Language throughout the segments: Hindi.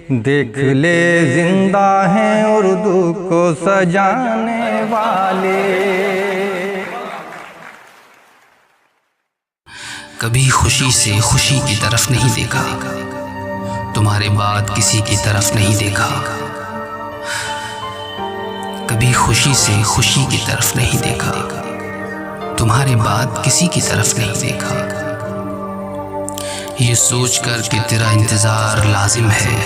देख ले जिंदा हैं उर्दू को सजाने वाले। कभी खुशी से खुशी की तरफ नहीं देखा, तुम्हारे बाद किसी की तरफ नहीं देखा। कभी खुशी से खुशी की तरफ नहीं देखा, तुम्हारे बाद किसी की तरफ नहीं देखा। ये सोचकर कि तेरा इंतज़ार लाजिम है,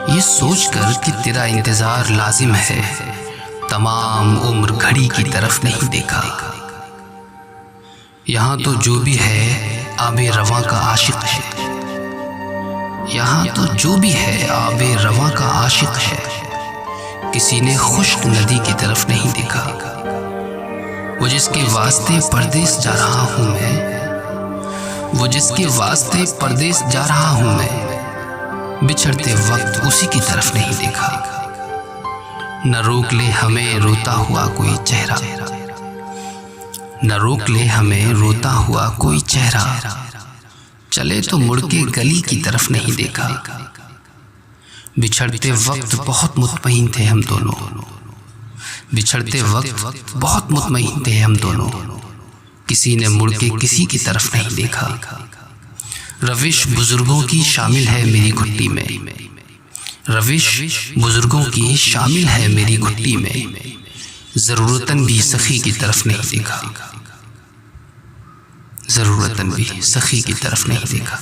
ये सोचकर कि तेरा इंतज़ार लाजिम है, तमाम उम्र घड़ी की तरफ नहीं देखा। यहाँ तो जो भी है आबे रवां का आशिक है, यहाँ तो जो भी है आबे रवां का आशिक है। किसी ने खुश्क नदी की तरफ नहीं देखा, वो जिसके वास्ते परदेस जा रहा हूँ मैं, वो जिसके वास्ते परदेस जा रहा हूँ मैं, बिछड़ते वक्त उसी की तरफ नहीं देखा। न रोक ले हमें रोता हुआ कोई चेहरा, न रोक ले हमें रोता हुआ कोई चेहरा, चले तो मुड़ के गली की तरफ नहीं देखा। बिछड़ते वक्त बहुत मुतमईन थे हम दोनों, बिछड़ते वक्त बहुत मुतमईन थे हम दोनों, किसी ने मुड़ के किसी की तरफ नहीं देखा। रविश बुजुर्गों की शामिल है मेरी घुट्टी में, रविश बुजुर्गों की शामिल है मेरी घुट्टी में, ज़रूरतन भी सखी की तरफ नहीं देखा, ज़रूरतन भी सखी की तरफ नहीं देखा।